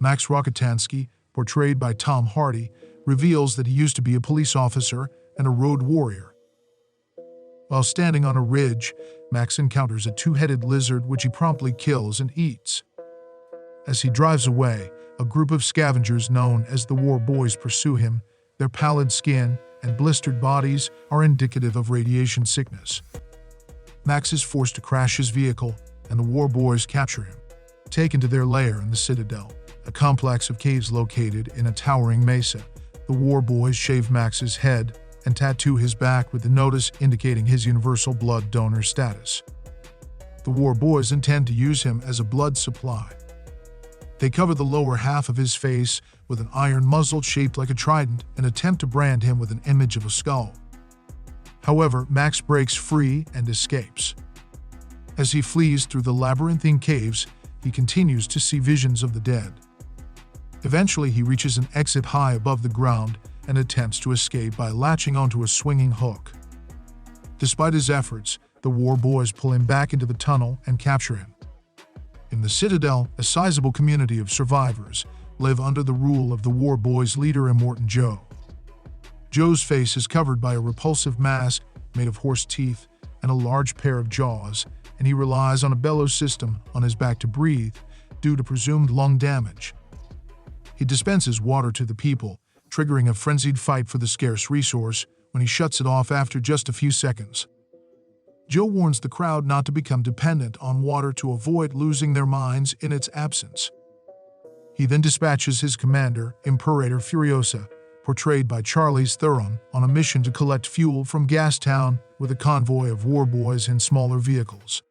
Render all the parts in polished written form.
Max Rockatansky, portrayed by Tom Hardy, reveals that he used to be a police officer and a road warrior. While standing on a ridge, Max encounters a two-headed lizard which he promptly kills and eats. As he drives away, a group of scavengers known as the War Boys pursue him. Their pallid skin and blistered bodies are indicative of radiation sickness. Max is forced to crash his vehicle, and the War Boys capture him. Taken to their lair in the Citadel, a complex of caves located in a towering mesa, the War Boys shave Max's head and tattoo his back with the notice indicating his universal blood donor status. The War Boys intend to use him as a blood supply. They cover the lower half of his face with an iron muzzle shaped like a trident and attempt to brand him with an image of a skull. However, Max breaks free and escapes. As he flees through the labyrinthine caves, he continues to see visions of the dead. Eventually, he reaches an exit high above the ground and attempts to escape by latching onto a swinging hook. Despite his efforts, the War Boys pull him back into the tunnel and capture him. In the Citadel, a sizable community of survivors live under the rule of the War Boys' leader Immortan Joe. Joe's face is covered by a repulsive mask made of horse teeth and a large pair of jaws, and he relies on a bellows system on his back to breathe due to presumed lung damage. He dispenses water to the people, triggering a frenzied fight for the scarce resource when he shuts it off after just a few seconds. Joe warns the crowd not to become dependent on water to avoid losing their minds in its absence. He then dispatches his commander, Imperator Furiosa, portrayed by Charlize Theron, on a mission to collect fuel from Gastown with a convoy of War Boys in smaller vehicles.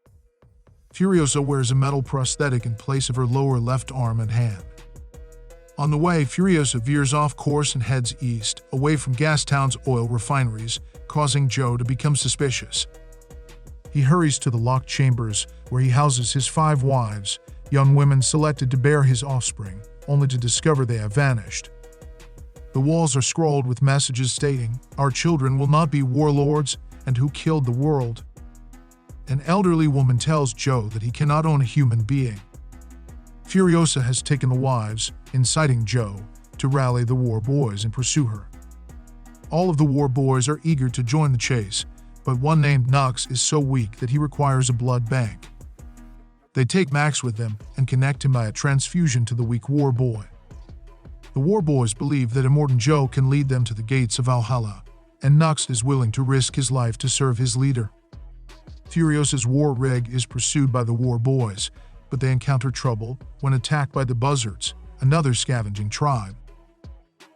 Furiosa wears a metal prosthetic in place of her lower left arm and hand. On the way, Furiosa veers off course and heads east, away from Gastown's oil refineries, causing Joe to become suspicious. He hurries to the locked chambers, where he houses his 5 wives, young women selected to bear his offspring, only to discover they have vanished. The walls are scrawled with messages stating, "Our children will not be warlords," and "Who killed the world?" An elderly woman tells Joe that he cannot own a human being. Furiosa has taken the wives, inciting Joe to rally the War Boys and pursue her. All of the War Boys are eager to join the chase, but one named Nux is so weak that he requires a blood bank. They take Max with them and connect him by a transfusion to the weak War Boy. The War Boys believe that Immortan Joe can lead them to the gates of Valhalla, and Nux is willing to risk his life to serve his leader. Furiosa's war rig is pursued by the War Boys, but they encounter trouble when attacked by the Buzzards, another scavenging tribe.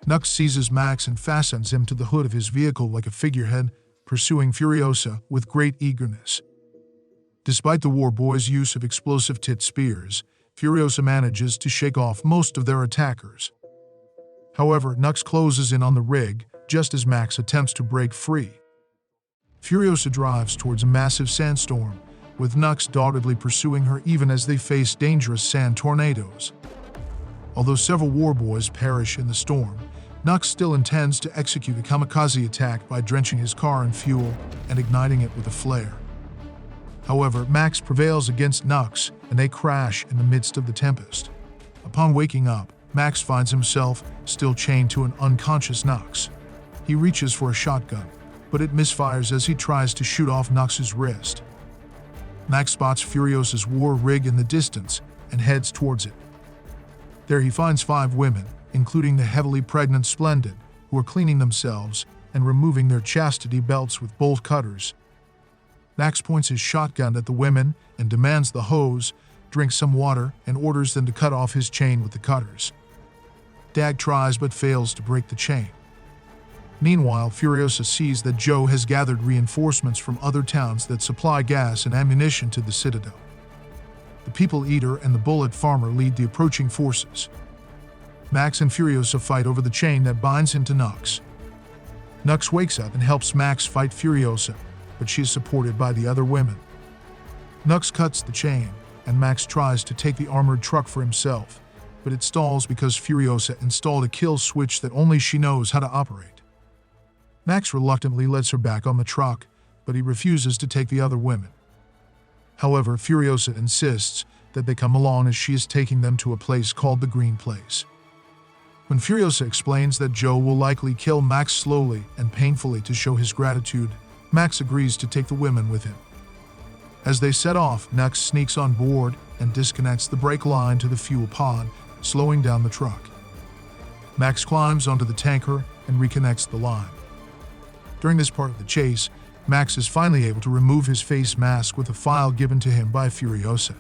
Nux seizes Max and fastens him to the hood of his vehicle like a figurehead, pursuing Furiosa with great eagerness. Despite the War Boys' use of explosive tit spears, Furiosa manages to shake off most of their attackers. However, Nux closes in on the rig just as Max attempts to break free. Furiosa drives towards a massive sandstorm, with Nux doggedly pursuing her even as they face dangerous sand tornadoes. Although several War Boys perish in the storm, Nux still intends to execute a kamikaze attack by drenching his car in fuel and igniting it with a flare. However, Max prevails against Nux, and they crash in the midst of the tempest. Upon waking up, Max finds himself still chained to an unconscious Nux. He reaches for a shotgun, but it misfires as he tries to shoot off Nux's wrist. Max spots Furiosa's war rig in the distance and heads towards it. There he finds 5 women, including the heavily pregnant Splendid, who are cleaning themselves and removing their chastity belts with bolt cutters. Max points his shotgun at the women and demands the hose, drinks some water, and orders them to cut off his chain with the cutters. Dag tries but fails to break the chain. Meanwhile, Furiosa sees that Joe has gathered reinforcements from other towns that supply gas and ammunition to the Citadel. The People Eater and the Bullet Farmer lead the approaching forces. Max and Furiosa fight over the chain that binds him to Nux. Nux wakes up and helps Max fight Furiosa, but she is supported by the other women. Nux cuts the chain, and Max tries to take the armored truck for himself, but it stalls because Furiosa installed a kill switch that only she knows how to operate. Max reluctantly lets her back on the truck, but he refuses to take the other women. However, Furiosa insists that they come along as she is taking them to a place called the Green Place. When Furiosa explains that Joe will likely kill Max slowly and painfully to show his gratitude, Max agrees to take the women with him. As they set off, Max sneaks on board and disconnects the brake line to the fuel pod, slowing down the truck. Max climbs onto the tanker and reconnects the line. During this part of the chase, Max is finally able to remove his face mask with a file given to him by Furiosa.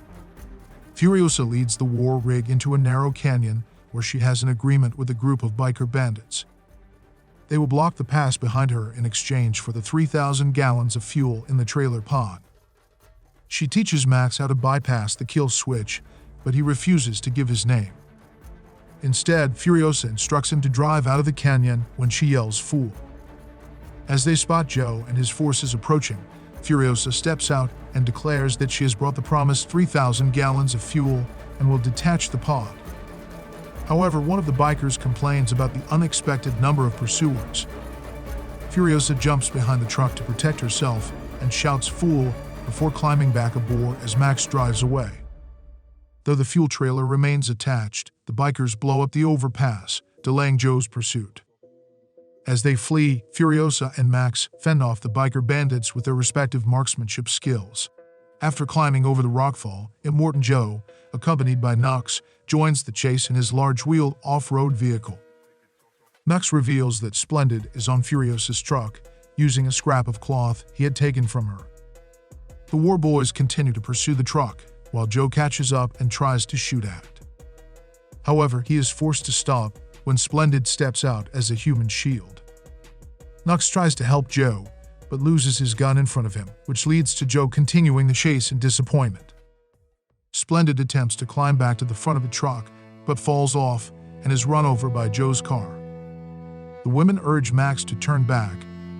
Furiosa leads the war rig into a narrow canyon where she has an agreement with a group of biker bandits. They will block the pass behind her in exchange for the 3,000 gallons of fuel in the trailer pod. She teaches Max how to bypass the kill switch, but he refuses to give his name. Instead, Furiosa instructs him to drive out of the canyon when she yells "fool." As they spot Joe and his forces approaching, Furiosa steps out and declares that she has brought the promised 3,000 gallons of fuel and will detach the pod. However, one of the bikers complains about the unexpected number of pursuers. Furiosa jumps behind the truck to protect herself and shouts "fool" before climbing back aboard as Max drives away. Though the fuel trailer remains attached, the bikers blow up the overpass, delaying Joe's pursuit. As they flee, Furiosa and Max fend off the biker bandits with their respective marksmanship skills. After climbing over the rockfall, Immortan Joe, accompanied by Nux, joins the chase in his large-wheel off-road vehicle. Nux reveals that Splendid is on Furiosa's truck, using a scrap of cloth he had taken from her. The war boys continue to pursue the truck, while Joe catches up and tries to shoot at it. However, he is forced to stop when Splendid steps out as a human shield. Nux tries to help Joe, but loses his gun in front of him, which leads to Joe continuing the chase in disappointment. Splendid attempts to climb back to the front of the truck, but falls off and is run over by Joe's car. The women urge Max to turn back,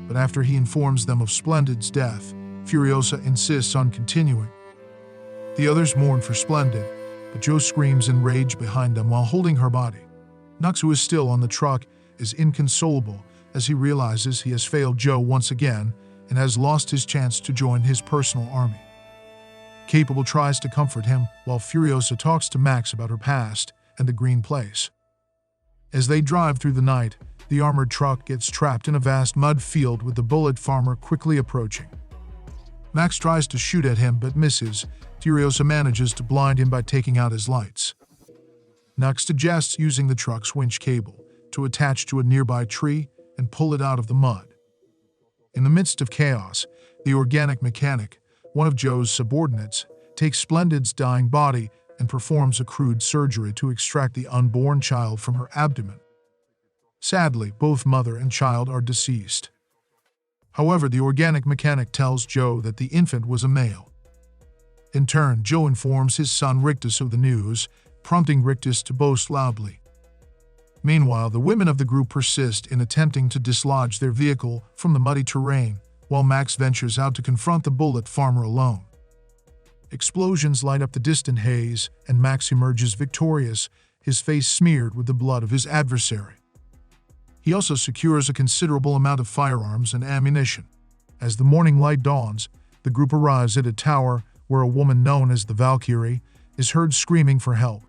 but after he informs them of Splendid's death, Furiosa insists on continuing. The others mourn for Splendid, but Joe screams in rage behind them while holding her body. Nux, who is still on the truck, is inconsolable as he realizes he has failed Joe once again and has lost his chance to join his personal army. Capable tries to comfort him while Furiosa talks to Max about her past and the Green Place. As they drive through the night, the armored truck gets trapped in a vast mud field with the bullet farmer quickly approaching. Max tries to shoot at him but misses. Furiosa manages to blind him by taking out his lights. Nux suggests using the truck's winch cable to attach to a nearby tree and pull it out of the mud. In the midst of chaos, the organic mechanic, one of Joe's subordinates, takes Splendid's dying body and performs a crude surgery to extract the unborn child from her abdomen. Sadly, both mother and child are deceased. However, the organic mechanic tells Joe that the infant was a male. In turn, Joe informs his son Rictus of the news, prompting Rictus to boast loudly. Meanwhile, the women of the group persist in attempting to dislodge their vehicle from the muddy terrain, while Max ventures out to confront the bullet farmer alone. Explosions light up the distant haze, and Max emerges victorious, his face smeared with the blood of his adversary. He also secures a considerable amount of firearms and ammunition. As the morning light dawns, the group arrives at a tower where a woman known as the Valkyrie is heard screaming for help.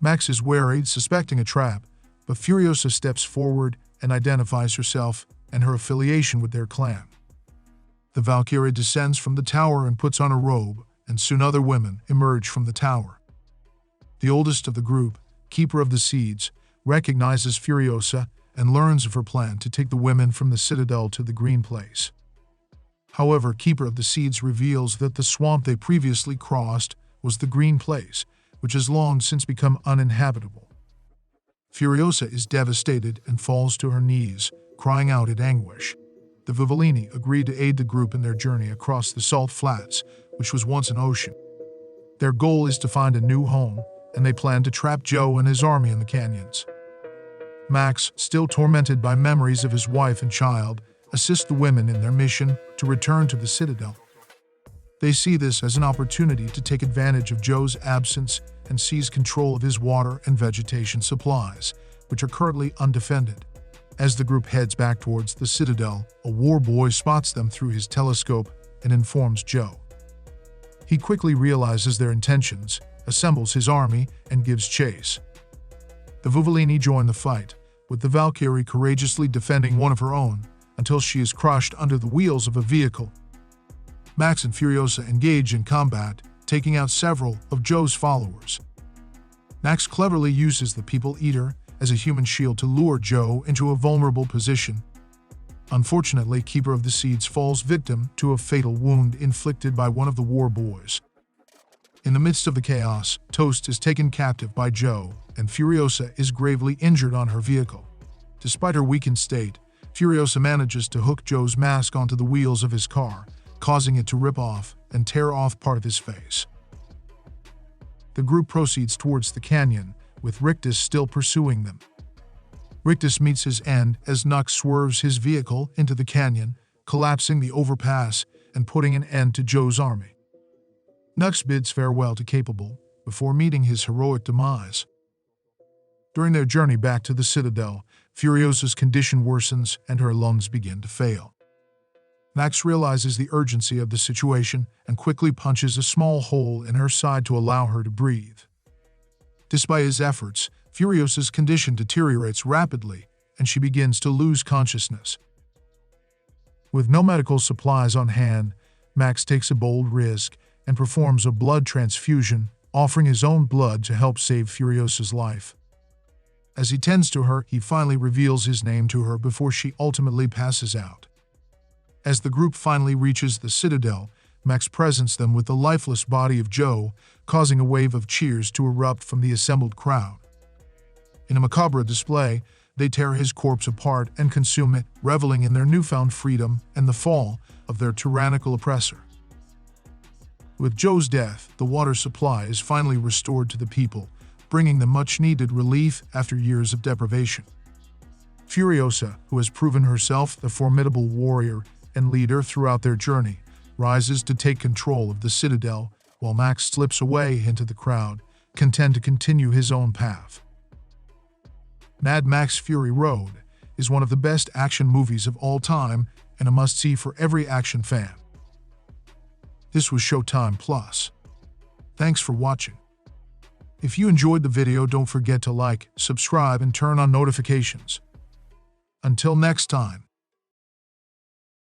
Max is wary, suspecting a trap, but Furiosa steps forward and identifies herself and her affiliation with their clan. The Valkyrie descends from the tower and puts on a robe, and soon other women emerge from the tower. The oldest of the group, Keeper of the Seeds, recognizes Furiosa and learns of her plan to take the women from the Citadel to the Green Place. However, Keeper of the Seeds reveals that the swamp they previously crossed was the Green Place, which has long since become uninhabitable. Furiosa is devastated and falls to her knees, crying out in anguish. The Vivellini agreed to aid the group in their journey across the Salt Flats, which was once an ocean. Their goal is to find a new home, and they plan to trap Joe and his army in the canyons. Max, still tormented by memories of his wife and child, assists the women in their mission to return to the Citadel. They see this as an opportunity to take advantage of Joe's absence and seize control of his water and vegetation supplies, which are currently undefended. As the group heads back towards the Citadel, a war boy spots them through his telescope and informs Joe. He quickly realizes their intentions assembles his army, and gives chase. The Vuvolini join the fight, with the Valkyrie courageously defending one of her own, until she is crushed under the wheels of a vehicle. Max and Furiosa engage in combat, taking out several of Joe's followers. Max cleverly uses the People Eater as a human shield to lure Joe into a vulnerable position. Unfortunately, Keeper of the Seeds falls victim to a fatal wound inflicted by one of the war boys. In the midst of the chaos, Toast is taken captive by Joe, and Furiosa is gravely injured on her vehicle. Despite her weakened state, Furiosa manages to hook Joe's mask onto the wheels of his car, causing it to rip off and tear off part of his face. The group proceeds towards the canyon, with Rictus still pursuing them. Rictus meets his end as Nux swerves his vehicle into the canyon, collapsing the overpass and putting an end to Joe's army. Nux bids farewell to Capable before meeting his heroic demise. During their journey back to the Citadel, Furiosa's condition worsens and her lungs begin to fail. Max realizes the urgency of the situation and quickly punches a small hole in her side to allow her to breathe. Despite his efforts, Furiosa's condition deteriorates rapidly, and she begins to lose consciousness. With no medical supplies on hand, Max takes a bold risk and performs a blood transfusion, offering his own blood to help save Furiosa's life. As he tends to her, he finally reveals his name to her before she ultimately passes out. As the group finally reaches the Citadel, Max presents them with the lifeless body of Joe, causing a wave of cheers to erupt from the assembled crowd. In a macabre display, they tear his corpse apart and consume it, reveling in their newfound freedom and the fall of their tyrannical oppressor. With Joe's death, the water supply is finally restored to the people, bringing them much-needed relief after years of deprivation. Furiosa, who has proven herself the formidable warrior and leader throughout their journey, rises to take control of the Citadel, while Max slips away into the crowd, content to continue his own path. Mad Max Fury Road is one of the best action movies of all time and a must-see for every action fan. This was Showtime Plus. Thanks for watching. If you enjoyed the video, don't forget to like, subscribe, and turn on notifications. Until next time.